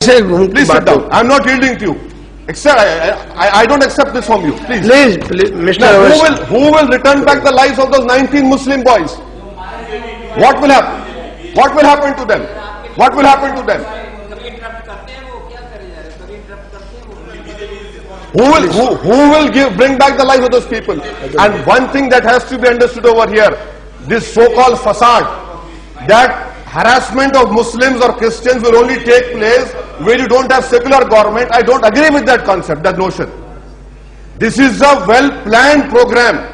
Please sit down. I'm not yielding to you. I don't accept this from you. Please. Please, Mr. Now, who will return back the lives of those 19 Muslim boys? What will happen? What will happen to them? What will happen to them? Who will bring back the lives of those people? And one thing that has to be understood over here, this so-called facade, that harassment of Muslims or Christians will only take place where you don't have secular government. I don't agree with that concept, that notion. This is a well-planned program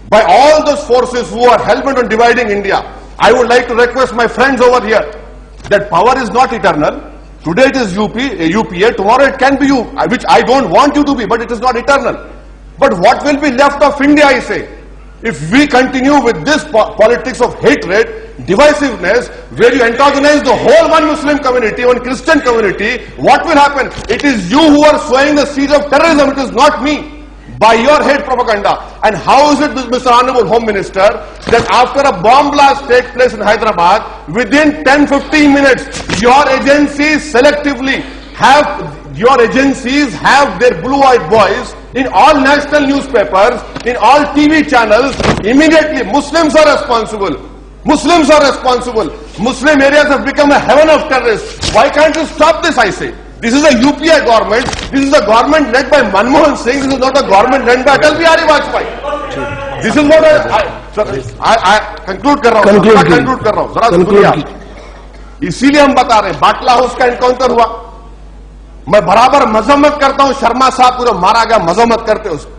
by all those forces who are hell-bent on dividing India. I would like to request my friends over here that power is not eternal. Today it is UPA, tomorrow it can be you, which I don't want you to be, but it is not eternal. But what will be left of India, I say, if we continue with this politics of hatred, divisiveness, where you antagonize the whole one Muslim community, one Christian community, what will happen? It is you who are sowing the seeds of terrorism, it is not me. By your hate propaganda. And how is it, Mr. Honorable Home Minister, that after a bomb blast takes place in Hyderabad, within 10-15 minutes, your agencies selectively have their blue-eyed boys in all national newspapers, in all TV channels? Immediately, Muslims are responsible. Muslims are responsible. Muslim areas have become a heaven of terrorists. Why can't you stop this, I say? This is a UPA government. This is a government led by Manmohan Singh. This is not a government led by Atal Bihari Vajpayee. This is what I conclude कर रहा हूँ. जरा सुनिए. इसीलिए हम बता रहे हैं, बाटला हाउस का एनकाउंटर हुआ. मैं बराबर मजम्मत करता हूं. शर्मा साहब को मारा गया, मजम्मत करते उसको.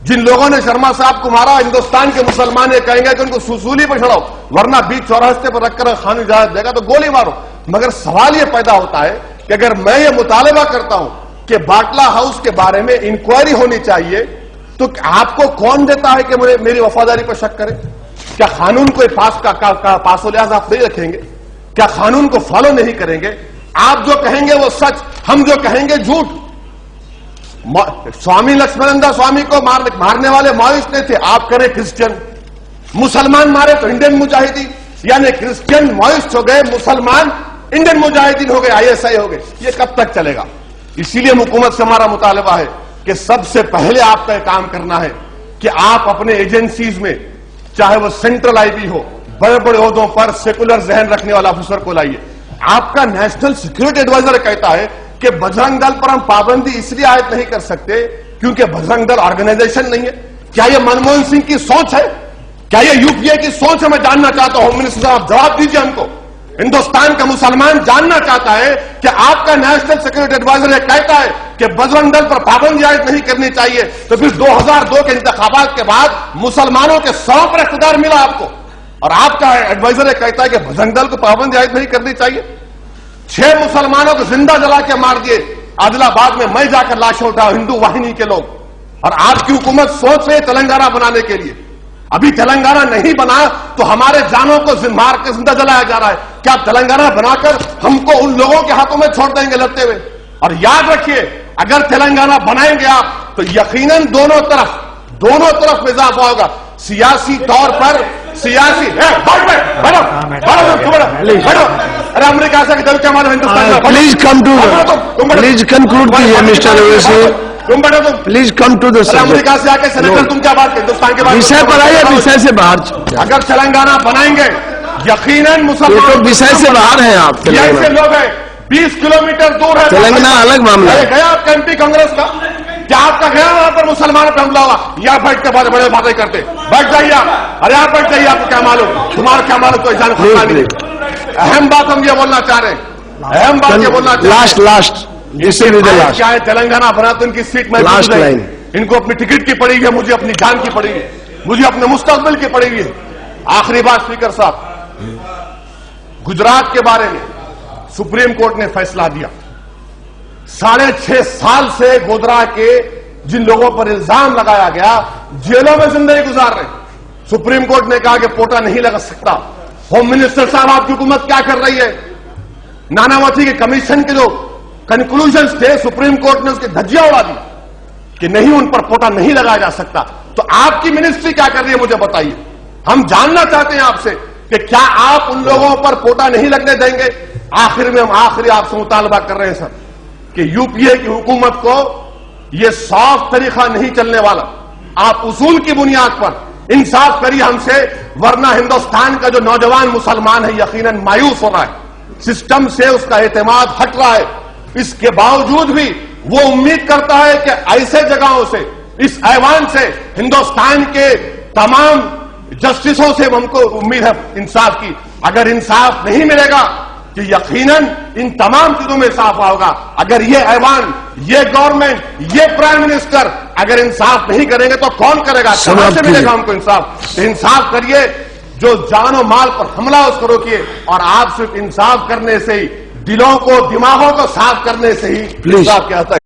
जिन लोगों ने शर्मा साहब को मारा, हिंदुस्तान के मुसलमान ये कहेंगे कि उनको सूली पर चढ़ाओ, वरना बीच चौरास्ते पर रखकर खान इजाजत देगा तो गोली मारो. मगर सवाल ये पैदा होता है कि अगर मैं ये मुतालबा करता हूं कि बाटला हाउस के बारे में इंक्वायरी होनी चाहिए, तो आपको कौन देता है कि मेरी वफादारी पर शक करे? क्या कानून को पासो लिहाज आप नहीं रखेंगे? क्या कानून को फॉलो नहीं करेंगे? आप जो कहेंगे वो सच, हम जो कहेंगे झूठ. स्वामी लक्ष्मणनंदा स्वामी को मारने वाले माओइस्ट नहीं थे, आप करें क्रिश्चियन. मुसलमान मारे तो इंडियन मुजाहिदीन, यानी क्रिश्चियन माओइस्ट हो गए, मुसलमान इंडियन मुजाहिदीन हो गए, ISI हो गए. ये कब तक चलेगा? इसीलिए हुकूमत से हमारा मुतालबा है कि सबसे पहले आपका यह काम करना है कि आप अपने एजेंसीज में, चाहे वो सेंट्रल IB हो, बड़े बड़े ओहदों पर सेकुलर जहन रखने वाला अफसर को लाइए. आपका नेशनल सिक्योरिटी एडवाइजर कहता है कि बजरंग दल पर हम पाबंदी इसलिए आयद नहीं कर सकते क्योंकि बजरंग दल ऑर्गेनाइजेशन नहीं है. क्या यह मनमोहन सिंह की सोच है? क्या यह UPA की सोच है? मैं जानना चाहता हूं. होम मिनिस्टर साहब जवाब दीजिए हमको. हिंदुस्तान का मुसलमान जानना चाहता है कि आपका नेशनल सिक्योरिटी एडवाइजर यह कहता है कि बजरंग दल पर पाबंदी आयद नहीं करनी चाहिए, तो फिर 2002 के इंतखाबात के बाद मुसलमानों के 100 इख्तियार मिला आपको, और आपका एडवाइजर कहता है कि बजरंग दल को पाबंदी आयद नहीं करनी चाहिए. 6 मुसलमानों को जिंदा जला के मार दिए आदिलाबाद में. मैं जाकर लाशें उठाऊं, हिंदू वाहिनी के लोग. और आपकी हुकूमत सोच रही है तेलंगाना बनाने के लिए. अभी तेलंगाना नहीं बना तो हमारे जानों को मार के जिंदा जलाया जा रहा है. क्या आप तेलंगाना बनाकर हमको उन लोगों के हाथों में छोड़ देंगे लड़ते हुए? और याद रखिए, अगर तेलंगाना बनाएंगे आप तो यकीनन दोनों तरफ इजाफा होगा. सियासी तौर पर सियासी अरे अमेरिका से क्या मालूम हिंदुस्तान. प्लीज कंक्लूड कीजिए मिस्टर ओवैसी. तुम बैठो. तुम please come to the subject. America से आके सेनेटर तुम क्या बात करते? हिंदुस्तान के बारे में विषय पर आइए, विषय से बाहर. अगर तेलंगाना बनाएंगे यकीनन मुसलमान, तो विषय से बाहर हैं आप. ऐसे लोग हैं 20 किलोमीटर दूर है तेलंगाना, अलग मामला है. गया आपका MP कांग्रेस का? क्या आपका गया वहां पर मुसलमानों पर हमला हुआ? या बैठ के बड़े बड़े बातें करते, बैठ जाइए आप. अरे आप बैठ जाइए, आपको क्या मालूम? तुम्हारा क्या मालूम? कोई जान नहीं. अहम बात हम ये बोलना चाह रहे हैं, अहम बात ये बोलना चाह रहे हैं. लास्ट क्या है, तेलंगाना बना तो इनकी सीट में लास्ट लाइन. इनको अपनी टिकट की पड़ी है, मुझे अपनी जान की पड़ी है, मुझे अपने मुस्तकबिल की पड़ी है. आखिरी बात स्पीकर साहब, गुजरात के बारे में सुप्रीम कोर्ट ने फैसला दिया. 6.5 साल से गोधरा के जिन लोगों पर इल्जाम लगाया गया जेलों में जिंदगी गुजार रहे. सुप्रीम कोर्ट ने कहा कि पोटा नहीं लगा सकता. होम मिनिस्टर साहब, आपकी हुकूमत क्या कर रही है? नानावती के कमीशन के जो कंक्लूजन्स थे, सुप्रीम कोर्ट ने उसकी धज्जियां उड़ा दी कि नहीं, उन पर पोटा नहीं लगाया जा सकता. तो आपकी मिनिस्ट्री क्या कर रही है, मुझे बताइए. हम जानना चाहते हैं आपसे कि क्या आप उन लोगों पर पोटा नहीं लगने देंगे? آخر میں ہم آخری آپ سے مطالبہ کر رہے ہیں سر کہ یو پی اے کی حکومت کو یہ صاف طریقہ نہیں چلنے والا. آپ اصول کی بنیاد پر انصاف کریے ہم سے, ورنہ ہندوستان کا جو نوجوان مسلمان ہے یقیناً مایوس ہو رہا ہے, سسٹم سے اس کا اعتماد ہٹ رہا ہے. اس کے باوجود بھی وہ امید کرتا ہے کہ ایسے جگہوں سے, اس ایوان سے, ہندوستان کے تمام جسٹسوں سے ہم کو امید ہے انصاف کی. اگر انصاف نہیں ملے گا کہ یقیناً ان تمام چیزوں میں اضافہ ہوگا. اگر یہ ایوان, یہ گورنمنٹ, یہ پرائم منسٹر اگر انصاف نہیں کریں گے تو کون کرے گا؟ کہاں سے ملے گا ہم کو انصاف؟ تو انصاف کریے, جو جان و مال پر حملہ اس کو روکیے, اور آپ صرف انصاف کرنے سے ہی, دلوں کو, دماغوں کو صاف کرنے سے ہی انصاف کیا جاتا ہے.